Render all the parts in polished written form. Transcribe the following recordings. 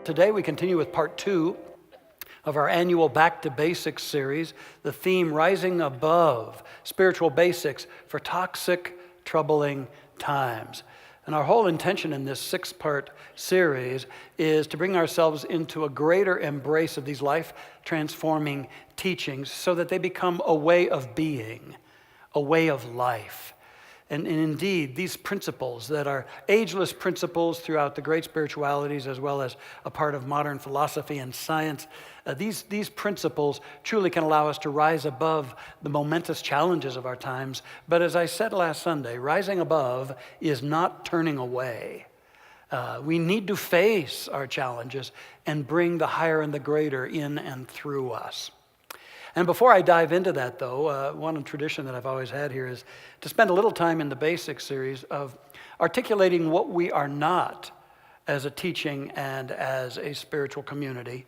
Today we continue with part 2 of our annual Back to Basics series, the theme Rising Above, Spiritual Basics for Toxic, Troubling Times. And our whole intention in this 6-part series is to bring ourselves into a greater embrace of these life-transforming teachings so that they become a way of being, a way of life. And indeed, these principles that are ageless principles throughout the great spiritualities as well as a part of modern philosophy and science, these principles truly can allow us to rise above the momentous challenges of our times. But as I said last Sunday, rising above is not turning away. We need to face our challenges and bring the higher and the greater in and through us. And before I dive into that, though, one tradition that I've always had here is to spend a little time in the Basics series of articulating what we are not as a teaching and as a spiritual community,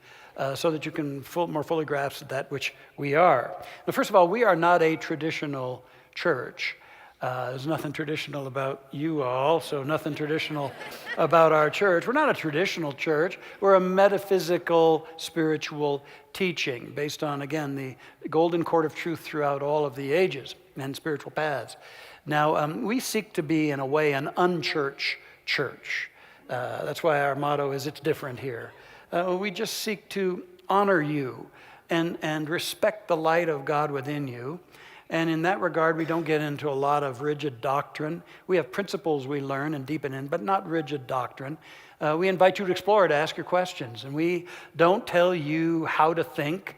so that you can more fully grasp that which we are. Now, first of all, we are not a traditional church. There's nothing traditional about you all, so nothing traditional about our church. We're not a traditional church. We're a metaphysical, spiritual teaching based on, again, the golden cord of truth throughout all of the ages and spiritual paths. Now, we seek to be, in a way, an unchurched church. That's why our motto is, it's different here. We just seek to honor you and respect the light of God within you. And in that regard, we don't get into a lot of rigid doctrine. We have principles we learn and deepen in, but not rigid doctrine. We invite you to explore, to ask your questions. And we don't tell you how to think.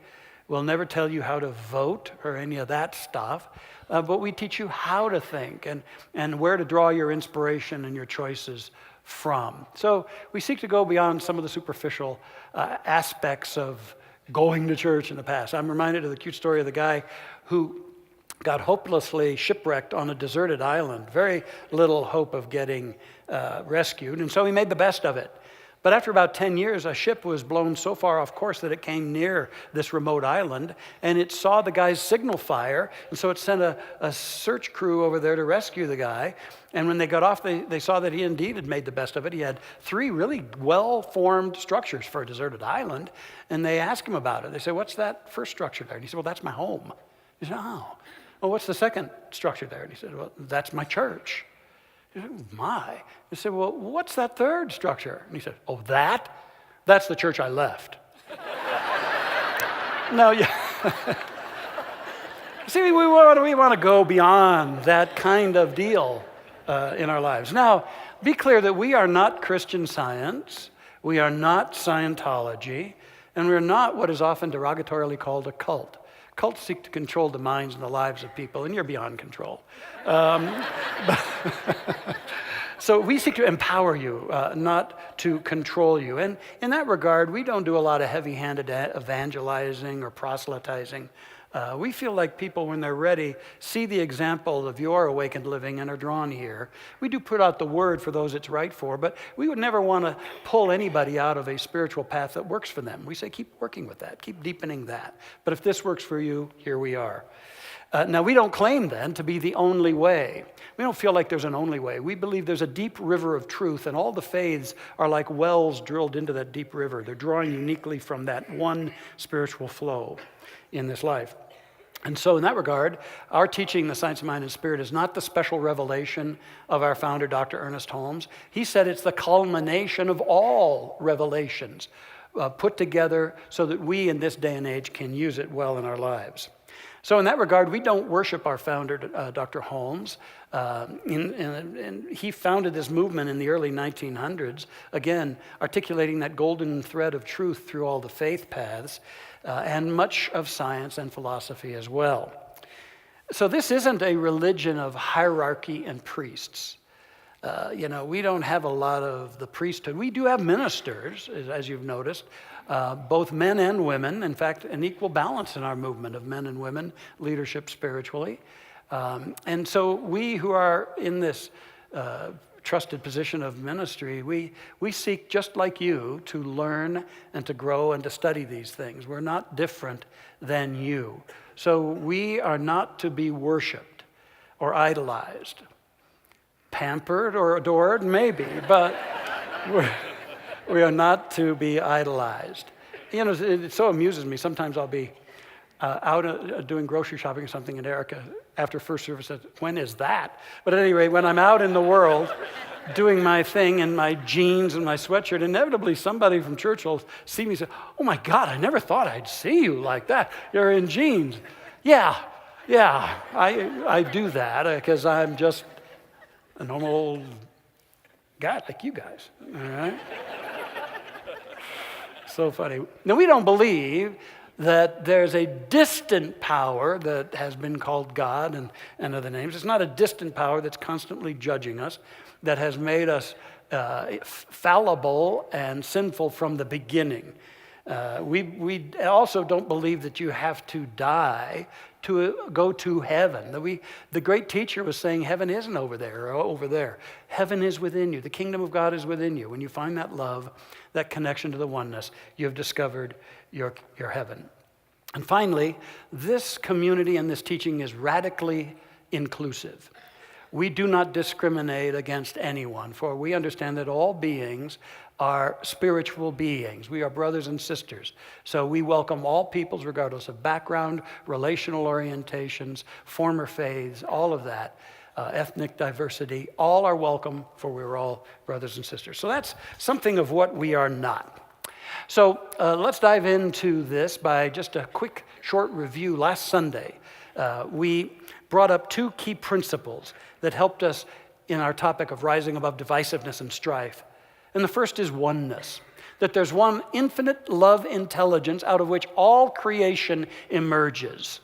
We'll never tell you how to vote or any of that stuff. But we teach you how to think and where to draw your inspiration and your choices from. So we seek to go beyond some of the superficial aspects of going to church in the past. I'm reminded of the cute story of the guy who got hopelessly shipwrecked on a deserted island, very little hope of getting rescued, and so he made the best of it. But after about 10 years, a ship was blown so far off course that it came near this remote island, and it saw the guy's signal fire, and so it sent a search crew over there to rescue the guy. And when they got off, they saw that he indeed had made the best of it. He had 3 really well-formed structures for a deserted island, and they asked him about it. They said, "What's that first structure there?" And he said, "Well, that's my home." He said, "Oh. Well, what's the second structure there?" And he said, "Well, that's my church." He said, "Oh, my." He said, "Well, what's that third structure?" And he said, "Oh, that's the church I left." No, yeah. See, we want to go beyond that kind of deal in our lives. Now, be clear that we are not Christian Science, we are not Scientology, and we're not what is often derogatorily called a cult. Cults seek to control the minds and the lives of people, and you're beyond control. So we seek to empower you, not to control you. And in that regard, we don't do a lot of heavy-handed evangelizing or proselytizing. We feel like people, when they're ready, see the example of your awakened living and are drawn here. We do put out the word for those it's right for, but we would never want to pull anybody out of a spiritual path that works for them. We say, keep working with that, keep deepening that. But if this works for you, here we are. Now, we don't claim then to be the only way. We don't feel like there's an only way. We believe there's a deep river of truth, and all the faiths are like wells drilled into that deep river. They're drawing uniquely from that one spiritual flow in this life. And so in that regard, our teaching, The Science of Mind and Spirit, is not the special revelation of our founder, Dr. Ernest Holmes. He said it's the culmination of all revelations put together so that we in this day and age can use it well in our lives. So in that regard, we don't worship our founder, Dr. Holmes. He founded this movement in the early 1900s, again, articulating that golden thread of truth through all the faith paths, and much of science and philosophy as well. So this isn't a religion of hierarchy and priests. We don't have a lot of the priesthood. We do have ministers, as you've noticed, both men and women. In fact, an equal balance in our movement of men and women, leadership spiritually. And so we who are in this trusted position of ministry, we seek, just like you, to learn and to grow and to study these things. We're not different than you. So we are not to be worshiped or idolized. Pampered or adored, maybe, but We are not to be idolized. You know, it so amuses me. Sometimes I'll be out doing grocery shopping or something, and Erica, after first service, says, "When is that?" But at any rate, when I'm out in the world doing my thing in my jeans and my sweatshirt, inevitably somebody from church will see me and say, "Oh my God, I never thought I'd see you like that. You're in jeans." Yeah, I do that because I'm just a normal old guy like you guys, all right? So funny. Now, we don't believe that there's a distant power that has been called God and other names. It's not a distant power that's constantly judging us, that has made us fallible and sinful from the beginning. We also don't believe that you have to die to go to heaven. The great teacher was saying heaven isn't over there or over there. Heaven is within you. The kingdom of God is within you. When you find that love, that connection to the oneness, you have discovered your heaven. And finally, this community and this teaching is radically inclusive. We do not discriminate against anyone, for we understand that all beings are spiritual beings. We are brothers and sisters. So we welcome all peoples regardless of background, relational orientations, former faiths, all of that, ethnic diversity. All are welcome, for we're all brothers and sisters. So that's something of what we are not. So let's dive into this by just a quick, short review. Last Sunday, we brought up two key principles that helped us in our topic of rising above divisiveness and strife. And the first is oneness, that there's one infinite love intelligence out of which all creation emerges.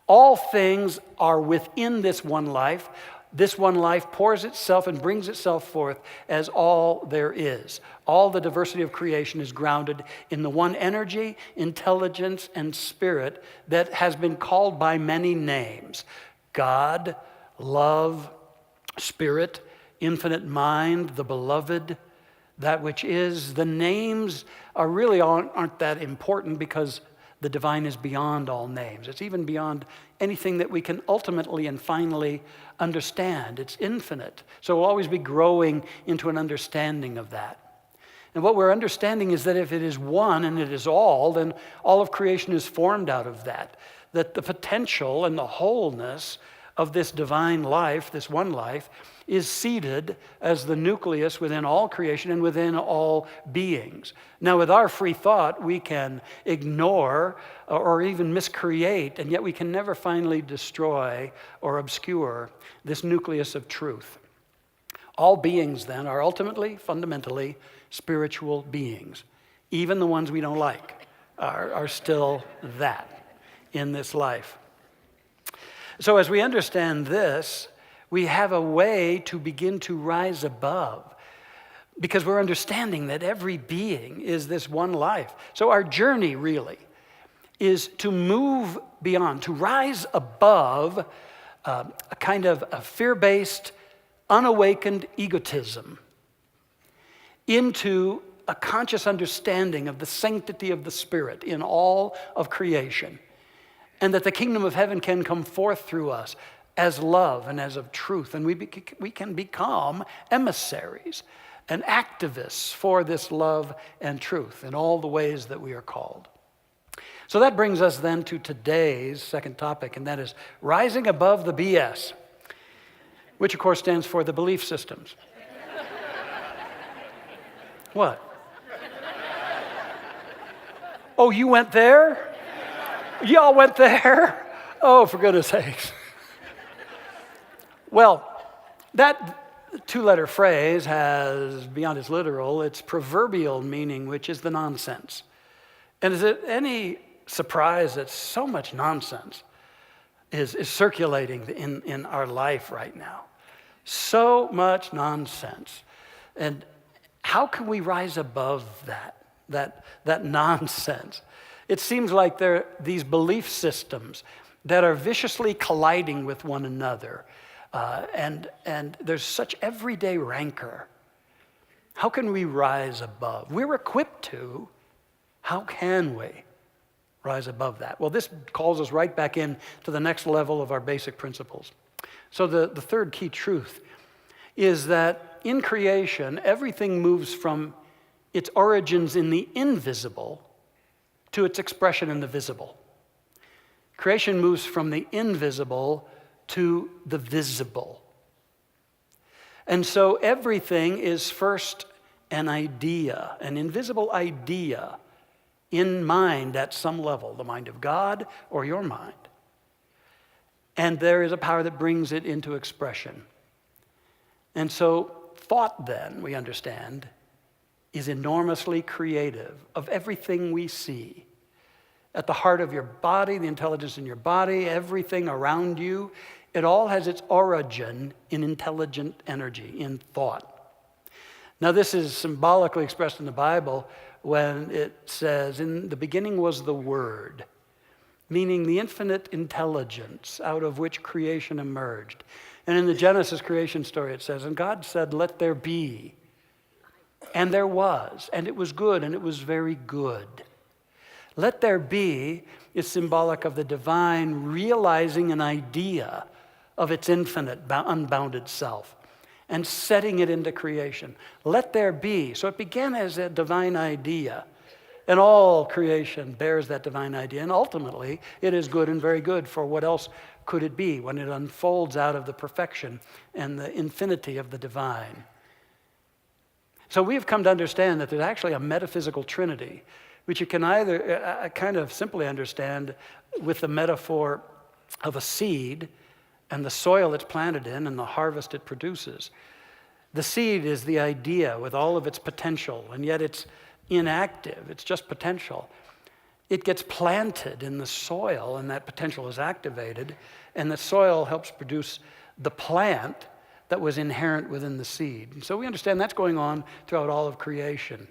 All things are within this one life. This one life pours itself and brings itself forth as all there is. All the diversity of creation is grounded in the one energy, intelligence, and spirit that has been called by many names: God, love, spirit, infinite mind, the beloved, that which is. The names are really aren't that important because the divine is beyond all names. It's even beyond anything that we can ultimately and finally understand. It's infinite. So we'll always be growing into an understanding of that. And what we're understanding is that if it is one and it is all, then all of creation is formed out of that. That the potential and the wholeness of this divine life, this one life, is seated as the nucleus within all creation and within all beings. Now, with our free thought, we can ignore or even miscreate, and yet we can never finally destroy or obscure this nucleus of truth. All beings, then, are ultimately, fundamentally, spiritual beings. Even the ones we don't like are still that in this life. So as we understand this, we have a way to begin to rise above, because we're understanding that every being is this one life. So our journey really is to move beyond, to rise above a kind of a fear-based, unawakened egotism into a conscious understanding of the sanctity of the Spirit in all of creation, and that the kingdom of heaven can come forth through us as love and as of truth. And we can become emissaries and activists for this love and truth in all the ways that we are called. So that brings us then to today's second topic, and that is rising above the BS, which of course stands for the belief systems. What? Oh, you went there? Y'all went there? Oh, for goodness sakes. Well, that two-letter phrase has, beyond its literal, its proverbial meaning, which is the nonsense. And is it any surprise that so much nonsense is circulating in our life right now? So much nonsense. And how can we rise above that nonsense? It seems like there are these belief systems that are viciously colliding with one another. And there's such everyday rancor. How can we rise above? We're equipped to. How can we rise above that? Well, this calls us right back in to the next level of our basic principles. So the third key truth is that in creation, everything moves from its origins in the invisible to its expression in the visible. Creation moves from the invisible to the visible. And so everything is first an idea, an invisible idea in mind at some level, the mind of God or your mind. And there is a power that brings it into expression. And so thought then, we understand, is enormously creative of everything we see. At the heart of your body, the intelligence in your body, everything around you, it all has its origin in intelligent energy, in thought. Now, this is symbolically expressed in the Bible when it says, in the beginning was the Word, meaning the infinite intelligence out of which creation emerged. And in the Genesis creation story, it says, and God said, let there be. And there was, and it was good, and it was very good. Let there be is symbolic of the divine realizing an idea of its infinite, unbounded self and setting it into creation. Let there be. So it began as a divine idea, and all creation bears that divine idea, and ultimately it is good and very good, for what else could it be when it unfolds out of the perfection and the infinity of the divine? So we have come to understand that there's actually a metaphysical trinity, which you can either kind of simply understand with the metaphor of a seed and the soil it's planted in and the harvest it produces. The seed is the idea with all of its potential, and yet it's inactive, it's just potential. It gets planted in the soil, and that potential is activated, and the soil helps produce the plant that was inherent within the seed. And so we understand that's going on throughout all of creation.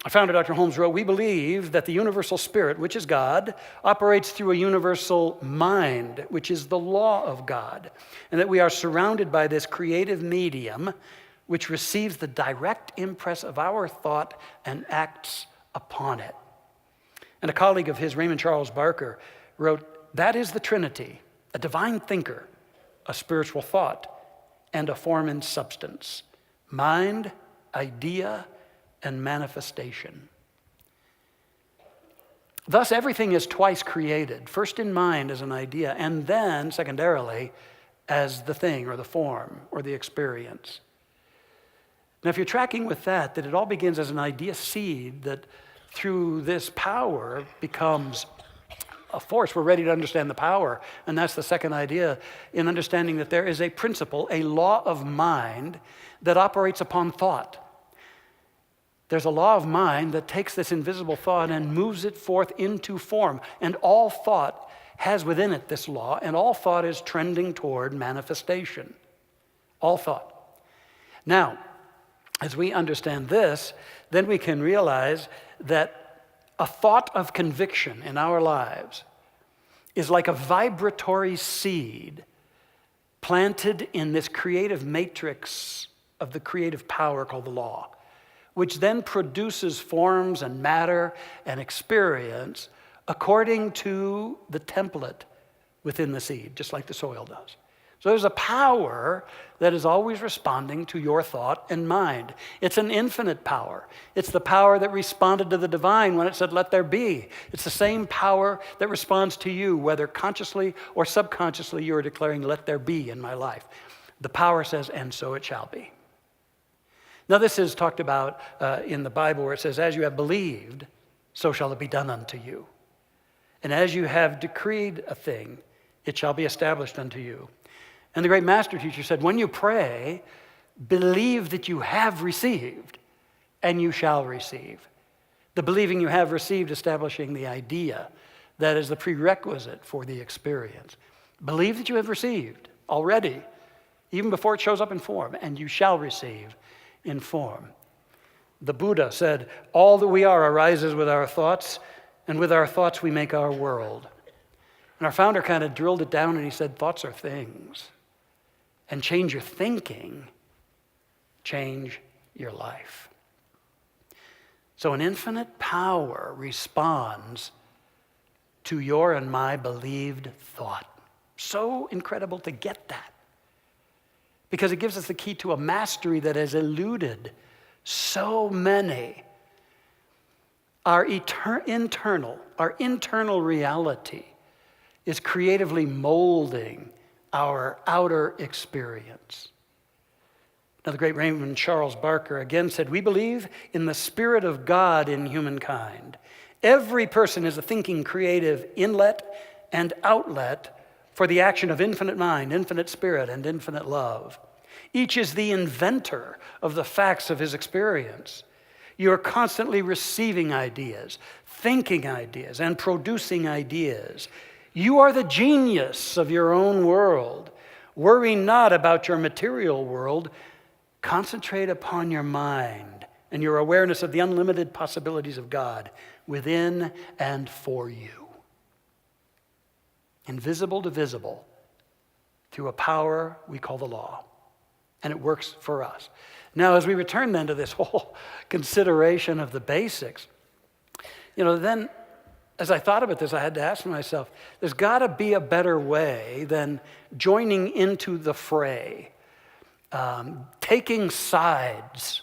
Our founder, Dr. Holmes, wrote, we believe that the universal spirit, which is God, operates through a universal mind, which is the law of God, and that we are surrounded by this creative medium which receives the direct impress of our thought and acts upon it. And a colleague of his, Raymond Charles Barker, wrote, that is the Trinity, a divine thinker, a spiritual thought, and a form in substance, mind, idea, and manifestation. Thus, everything is twice created, first in mind as an idea, and then, secondarily, as the thing or the form or the experience. Now, if you're tracking with that it all begins as an idea seed that through this power becomes a force. We're ready to understand the power, and that's the second idea in understanding that there is a principle, a law of mind that operates upon thought. There's a law of mind that takes this invisible thought and moves it forth into form, and all thought has within it this law, and all thought is trending toward manifestation. All thought. Now, as we understand this, then we can realize that a thought of conviction in our lives is like a vibratory seed planted in this creative matrix of the creative power called the law, which then produces forms and matter and experience according to the template within the seed, just like the soil does. So there's a power that is always responding to your thought and mind. It's an infinite power. It's the power that responded to the divine when it said, let there be. It's the same power that responds to you, whether consciously or subconsciously you are declaring, let there be in my life. The power says, and so it shall be. Now this is talked about in the Bible where it says, as you have believed, so shall it be done unto you. And as you have decreed a thing, it shall be established unto you. And the great master teacher said, when you pray, believe that you have received, and you shall receive. The believing you have received establishing the idea that is the prerequisite for the experience. Believe that you have received already, even before it shows up in form, and you shall receive in form. The Buddha said, all that we are arises with our thoughts, and with our thoughts we make our world. And our founder kind of drilled it down, and he said, thoughts are things. And change your thinking, change your life. So an infinite power responds to your and my believed thought. So incredible to get that. Because it gives us the key to a mastery that has eluded so many Our internal reality is creatively molding our outer experience. Now, the great Raymond Charles Barker again said, "We believe in the Spirit of God in humankind. Every person is a thinking, creative inlet and outlet for the action of infinite mind, infinite spirit, and infinite love. Each is the inventor of the facts of his experience. You are constantly receiving ideas, thinking ideas, and producing ideas. You are the genius of your own world. Worry not about your material world. Concentrate upon your mind and your awareness of the unlimited possibilities of God within and for you. Invisible to visible through a power we call the law." And it works for us. Now, as we return then to this whole consideration of the basics, then as I thought about this, I had to ask myself, there's got to be a better way than joining into the fray, taking sides,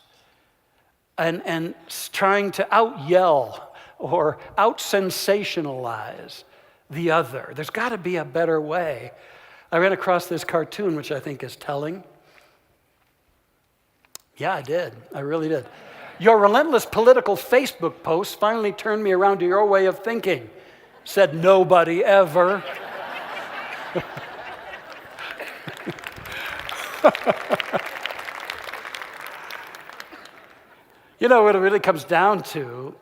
and trying to out-yell or out-sensationalize the other. There's got to be a better way. I ran across this cartoon, which I think is telling. Yeah, I did. I really did. "Your relentless political Facebook posts finally turned me around to your way of thinking," said nobody ever. What it really comes down to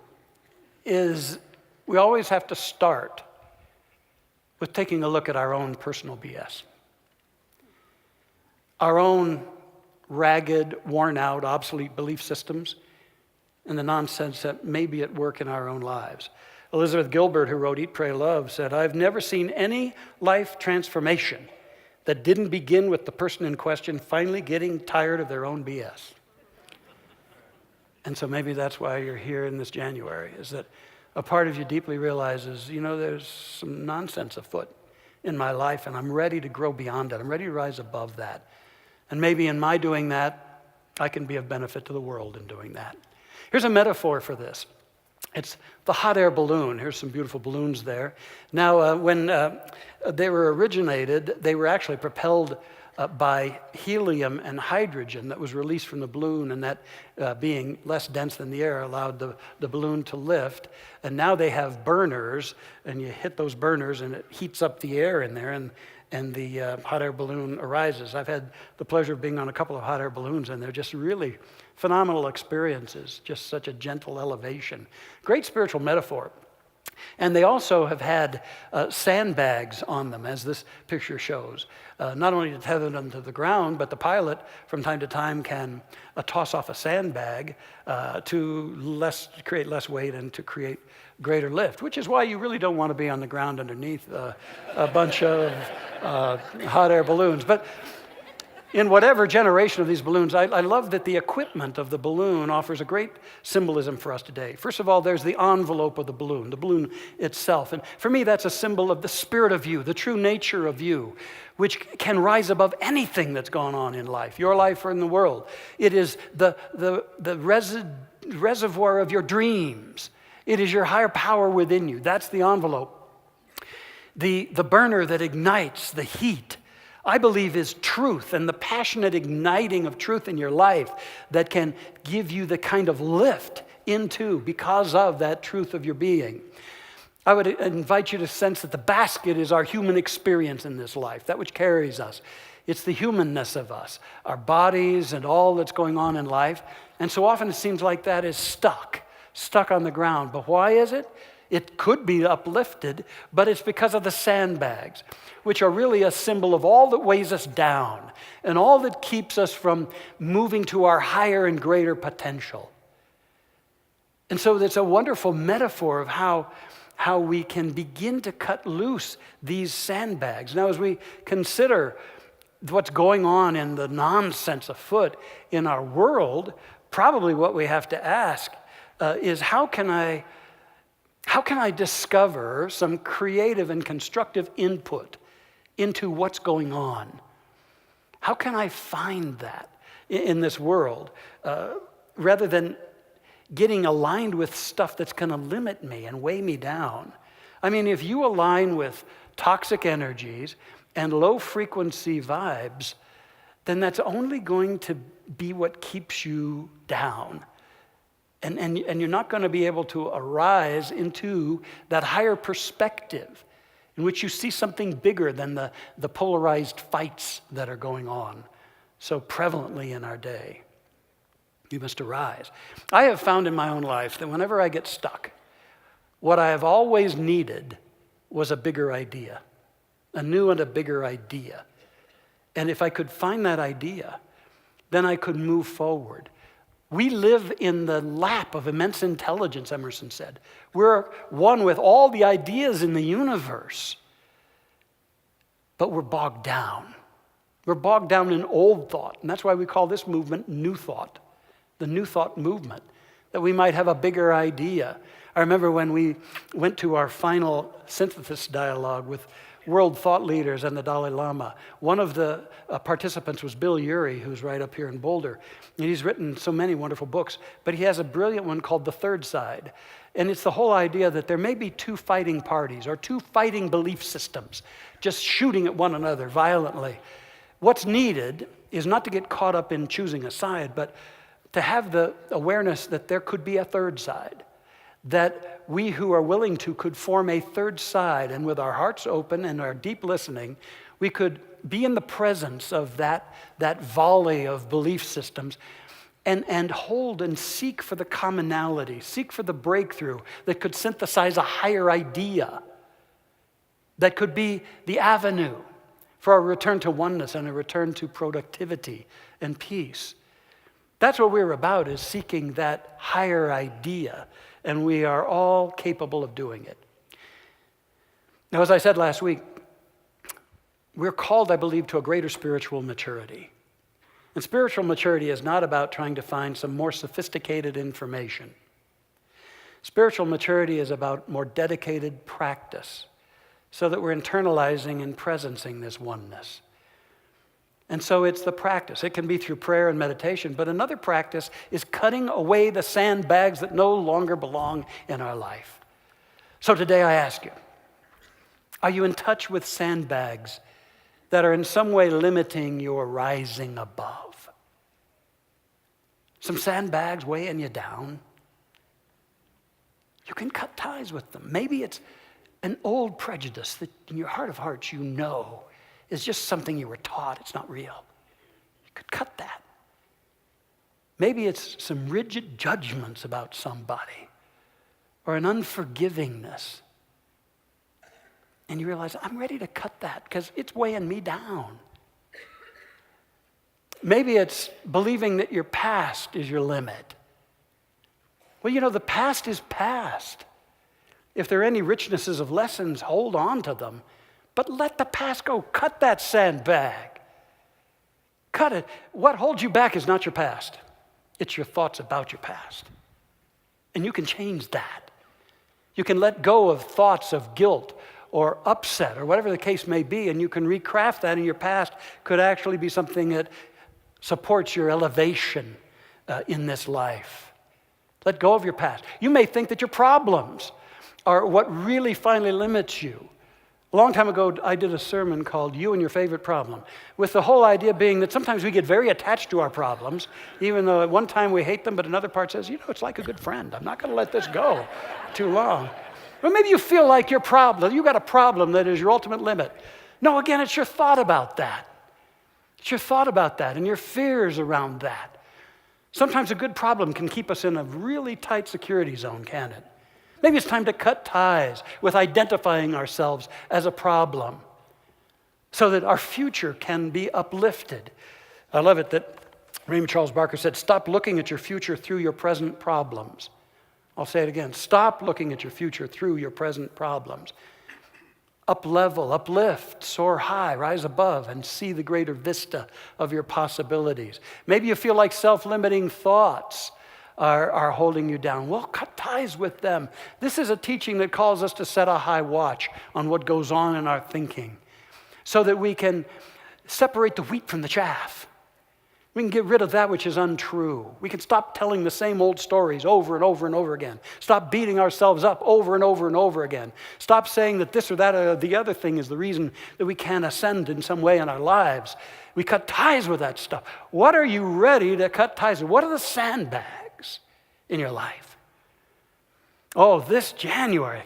is we always have to start with taking a look at our own personal BS. Our own ragged, worn out, obsolete belief systems and the nonsense that may be at work in our own lives. Elizabeth Gilbert, who wrote Eat, Pray, Love, said, "I've never seen any life transformation that didn't begin with the person in question finally getting tired of their own BS." And so maybe that's why you're here in this January, is that a part of you deeply realizes, there's some nonsense afoot in my life, and I'm ready to grow beyond it. I'm ready to rise above that. And maybe in my doing that, I can be of benefit to the world in doing that. Here's a metaphor for this. It's the hot air balloon. Here's some beautiful balloons there. Now, when they were originated, they were actually propelled by helium and hydrogen that was released from the balloon, and that being less dense than the air allowed the balloon to lift. And now they have burners, and you hit those burners and it heats up the air in there, and the hot air balloon arises. I've had the pleasure of being on a couple of hot air balloons, and they're just really phenomenal experiences, just such a gentle elevation. Great spiritual metaphor. And they also have had sandbags on them, as this picture shows. Not only to tether them to the ground, but the pilot from time to time can toss off a sandbag to create less weight and to create greater lift, which is why you really don't want to be on the ground underneath a bunch of hot air balloons. But in whatever generation of these balloons, I love that the equipment of the balloon offers a great symbolism for us today. First of all, there's the envelope of the balloon itself. And for me, that's a symbol of the spirit of you, the true nature of you, which can rise above anything that's gone on in life, your life or in the world. It is the reservoir of your dreams. It is your higher power within you. That's the envelope. The burner that ignites the heat, I believe, is truth, and the passionate igniting of truth in your life that can give you the kind of lift into because of that truth of your being. I would invite you to sense that the basket is our human experience in this life, that which carries us. It's the humanness of us, our bodies and all that's going on in life. And so often it seems like that is stuck on the ground. But why is it? It could be uplifted, but it's because of the sandbags, which are really a symbol of all that weighs us down and all that keeps us from moving to our higher and greater potential. And so it's a wonderful metaphor of how we can begin to cut loose these sandbags. Now, as we consider what's going on in the nonsense afoot in our world, probably what we have to ask is how can I discover some creative and constructive input into what's going on? How can I find that in this world rather than getting aligned with stuff that's going to limit me and weigh me down. I mean, if you align with toxic energies and low frequency vibes, then that's only going to be what keeps you down. And you're not going to be able to arise into that higher perspective in which you see something bigger than the polarized fights that are going on so prevalently in our day. You must arise. I have found in my own life that whenever I get stuck, what I have always needed was a bigger idea, a new and a bigger idea. And if I could find that idea, then I could move forward. We live in the lap of immense intelligence, Emerson said. We're one with all the ideas in the universe, but we're bogged down. We're bogged down in old thought, and that's why we call this movement New Thought, the New Thought movement, that we might have a bigger idea. I remember when we went to our final synthesis dialogue with world thought leaders and the Dalai Lama. One of the participants was Bill Urey, who's right up here in Boulder. And he's written so many wonderful books, but he has a brilliant one called The Third Side. And it's the whole idea that there may be two fighting parties or two fighting belief systems just shooting at one another violently. What's needed is not to get caught up in choosing a side, but to have the awareness that there could be a third side, that we who are willing to could form a third side, and with our hearts open and our deep listening, we could be in the presence of that volley of belief systems and hold and seek for the commonality, seek for the breakthrough that could synthesize a higher idea, that could be the avenue for a return to oneness and a return to productivity and peace. That's what we're about, is seeking that higher idea. And we are all capable of doing it. Now, as I said last week, we're called, I believe, to a greater spiritual maturity. And spiritual maturity is not about trying to find some more sophisticated information. Spiritual maturity is about more dedicated practice so that we're internalizing and presencing this oneness. And so it's the practice. It can be through prayer and meditation, but another practice is cutting away the sandbags that no longer belong in our life. So today I ask you, are you in touch with sandbags that are in some way limiting your rising above? Some sandbags weighing you down. You can cut ties with them. Maybe it's an old prejudice that in your heart of hearts you know is just something you were taught. It's not real. You could cut that. Maybe it's some rigid judgments about somebody or an unforgivingness. And you realize, I'm ready to cut that because it's weighing me down. Maybe it's believing that your past is your limit. Well, you know, the past is past. If there are any richnesses of lessons, hold on to them. But let the past go. Cut that sandbag. Cut it. What holds you back is not your past. It's your thoughts about your past. And you can change that. You can let go of thoughts of guilt or upset or whatever the case may be, and you can recraft that, and your past could actually be something that supports your elevation in this life. Let go of your past. You may think that your problems are what really finally limits you. A long time ago, I did a sermon called You and Your Favorite Problem, with the whole idea being that sometimes we get very attached to our problems, even though at one time we hate them, but another part says, you know, it's like a good friend. I'm not going to let this go too long. Or maybe you feel like you got a problem that is your ultimate limit. No, again, it's your thought about that. It's your thought about that and your fears around that. Sometimes a good problem can keep us in a really tight security zone, can't it? Maybe it's time to cut ties with identifying ourselves as a problem so that our future can be uplifted. I love it that Raymond Charles Barker said, stop looking at your future through your present problems. I'll say it again. Stop looking at your future through your present problems. Up-level, uplift, soar high, rise above, and see the greater vista of your possibilities. Maybe you feel like self-limiting thoughts are holding you down. Well, cut ties with them. This is a teaching that calls us to set a high watch on what goes on in our thinking so that we can separate the wheat from the chaff. We can get rid of that which is untrue. We can stop telling the same old stories over and over and over again. Stop beating ourselves up over and over and over again. Stop saying that this or that or the other thing is the reason that we can't ascend in some way in our lives. We cut ties with that stuff. What are you ready to cut ties with? What are the sandbags in your life? Oh, this January,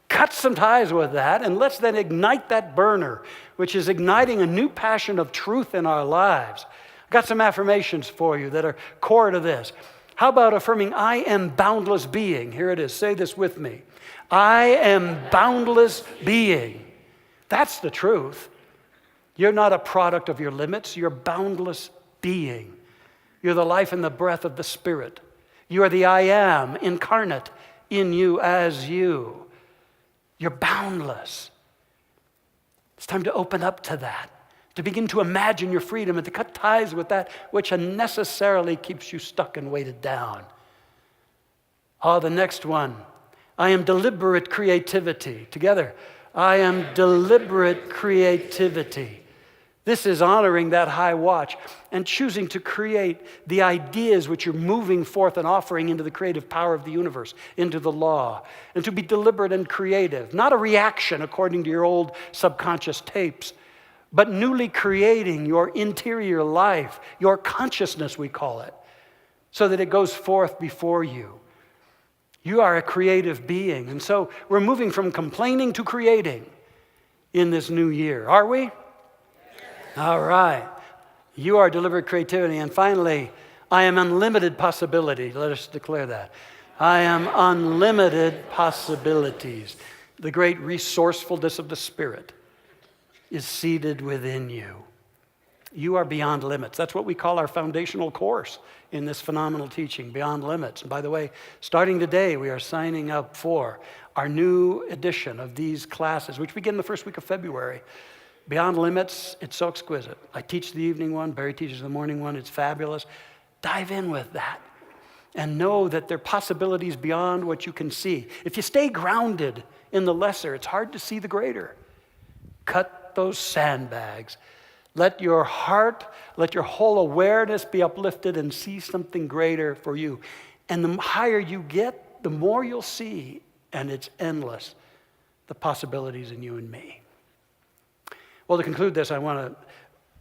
cut some ties with that, and let's then ignite that burner, which is igniting a new passion of truth in our lives. I've got some affirmations for you that are core to this. How about affirming, I am boundless being? Here it is. Say this with me. I am boundless being. That's the truth. You're not a product of your limits. You're boundless being. You're the life and the breath of the Spirit. You are the I am incarnate in you as you. You're boundless. It's time to open up to that, to begin to imagine your freedom and to cut ties with that which unnecessarily keeps you stuck and weighted down. Oh, the next one. I am deliberate creativity. Together. I am deliberate creativity. This is honoring that high watch and choosing to create the ideas which you're moving forth and offering into the creative power of the universe, into the law, and to be deliberate and creative. Not a reaction according to your old subconscious tapes, but newly creating your interior life, your consciousness, we call it, so that it goes forth before you. You are a creative being, and so we're moving from complaining to creating in this new year. Are we? All right. You are deliberate creativity. And finally, I am unlimited possibility. Let us declare that. I am unlimited possibilities. The great resourcefulness of the Spirit is seated within you. You are beyond limits. That's what we call our foundational course in this phenomenal teaching, Beyond Limits. And by the way, starting today, we are signing up for our new edition of these classes, which begin the first week of February. Beyond Limits, it's so exquisite. I teach the evening one, Barry teaches the morning one. It's fabulous. Dive in with that and know that there are possibilities beyond what you can see. If you stay grounded in the lesser, it's hard to see the greater. Cut those sandbags. Let your heart, let your whole awareness be uplifted and see something greater for you. And the higher you get, the more you'll see, and it's endless, the possibilities in you and me. Well, to conclude this, I want to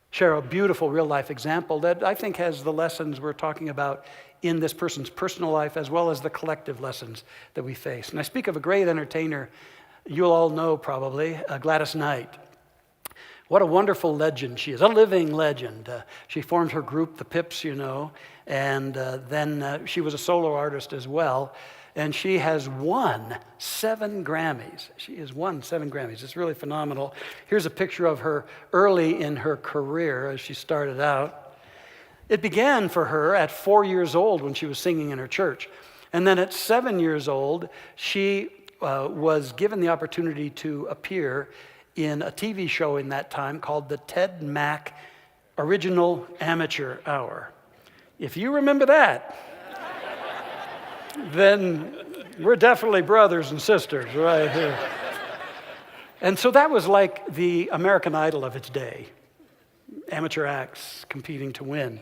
share a beautiful real-life example that I think has the lessons we're talking about in this person's personal life as well as the collective lessons that we face. And I speak of a great entertainer you'll all know probably, Gladys Knight. What a wonderful legend she is, a living legend. She formed her group, the Pips, you know, and then she was a solo artist as well. And she has won 7 Grammys. She has won 7 Grammys. It's really phenomenal. Here's a picture of her early in her career as she started out. It began for her at 4 years old when she was singing in her church. And then at 7 years old, she was given the opportunity to appear in a TV show in that time called the Ted Mack Original Amateur Hour. If you remember that, then we're definitely brothers and sisters right here. And so that was like the American Idol of its day. Amateur acts competing to win.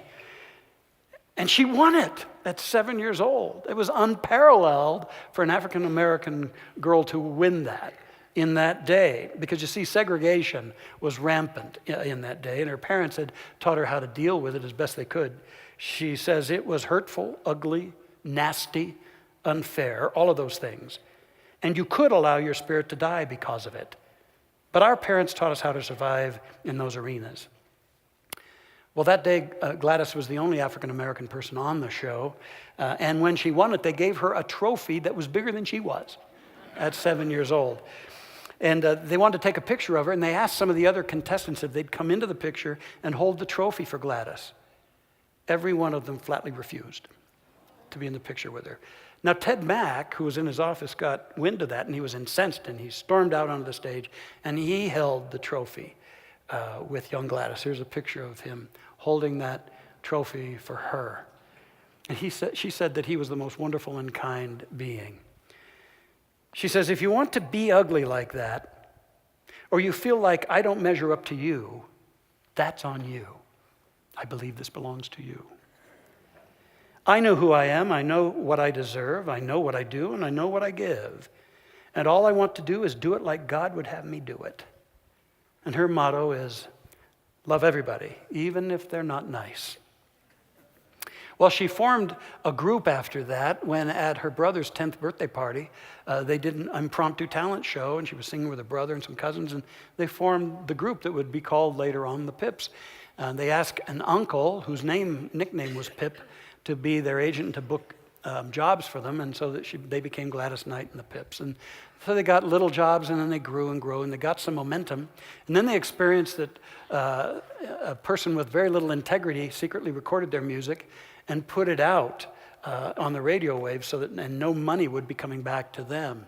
And she won it at 7 years old. It was unparalleled for an African American girl to win that in that day. Because you see, segregation was rampant in that day, and her parents had taught her how to deal with it as best they could. She says it was hurtful, ugly, nasty, unfair, all of those things. And you could allow your spirit to die because of it. But our parents taught us how to survive in those arenas. Well, that day, Gladys was the only African-American person on the show. And when she won it, they gave her a trophy that was bigger than she was at 7 years old. And they wanted to take a picture of her, and they asked some of the other contestants if they'd come into the picture and hold the trophy for Gladys. Every one of them flatly refused to be in the picture with her. Now, Ted Mack, who was in his office, got wind of that, and he was incensed, and he stormed out onto the stage, and he held the trophy with young Gladys. Here's a picture of him holding that trophy for her. And she said that he was the most wonderful and kind being. She says, if you want to be ugly like that, or you feel like I don't measure up to you, that's on you. I believe this belongs to you. I know who I am. I know what I deserve. I know what I do, and I know what I give. And all I want to do is do it like God would have me do it. And her motto is, love everybody, even if they're not nice. Well, she formed a group after that when at her brother's 10th birthday party, they did an impromptu talent show, and she was singing with her brother and some cousins, and they formed the group that would be called later on the Pips. They asked an uncle, whose nickname was Pip, to be their agent and to book jobs for them, and so that they became Gladys Knight and the Pips. And so they got little jobs, and then they grew and grew, and they got some momentum. And then they experienced that a person with very little integrity secretly recorded their music and put it out on the radio waves and no money would be coming back to them.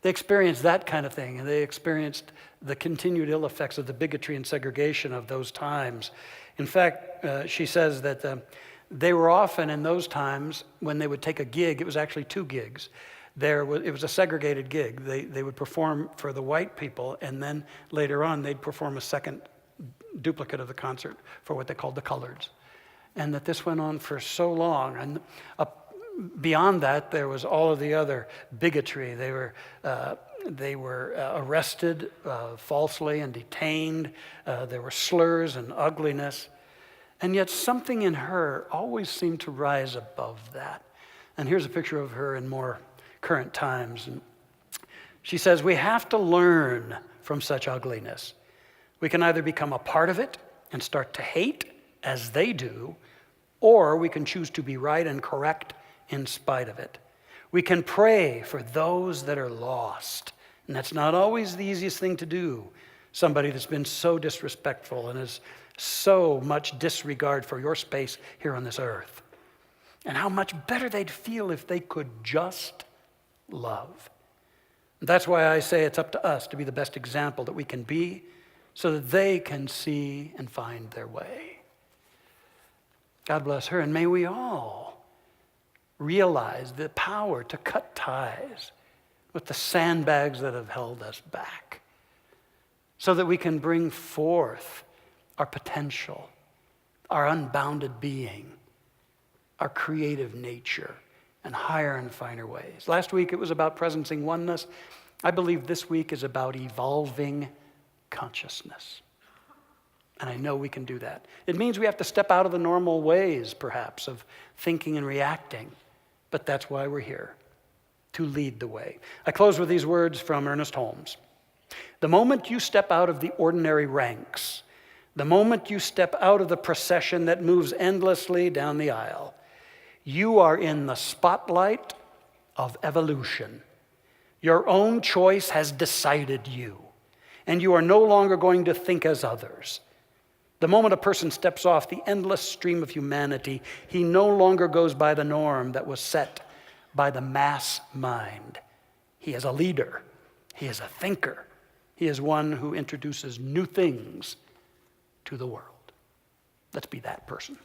They experienced that kind of thing, and they experienced the continued ill effects of the bigotry and segregation of those times. In fact, she says that they were often in those times, when they would take a gig, it was actually 2 gigs. It was a segregated gig. They would perform for the white people, and then later on they'd perform a second duplicate of the concert for what they called the coloreds. And that this went on for so long. And beyond that, there was all of the other bigotry. They were arrested falsely and detained. There were slurs and ugliness. And yet something in her always seemed to rise above that. And here's a picture of her in more current times. And she says, we have to learn from such ugliness. We can either become a part of it and start to hate, as they do, or we can choose to be right and correct in spite of it. We can pray for those that are lost, and that's not always the easiest thing to do. Somebody that's been so disrespectful and has so much disregard for your space here on this earth. And how much better they'd feel if they could just love. That's why I say it's up to us to be the best example that we can be, so that they can see and find their way. God bless her, and may we all realize the power to cut ties with the sandbags that have held us back, so that we can bring forth our potential, our unbounded being, our creative nature, and higher and finer ways. Last week it was about presencing oneness. I believe this week is about evolving consciousness. And I know we can do that. It means we have to step out of the normal ways, perhaps, of thinking and reacting. But that's why we're here, to lead the way. I close with these words from Ernest Holmes. The moment you step out of the ordinary ranks, the moment you step out of the procession that moves endlessly down the aisle, you are in the spotlight of evolution. Your own choice has decided you, and you are no longer going to think as others. The moment a person steps off the endless stream of humanity, he no longer goes by the norm that was set by the mass mind. He is a leader. He is a thinker. He is one who introduces new things to the world. Let's be that person.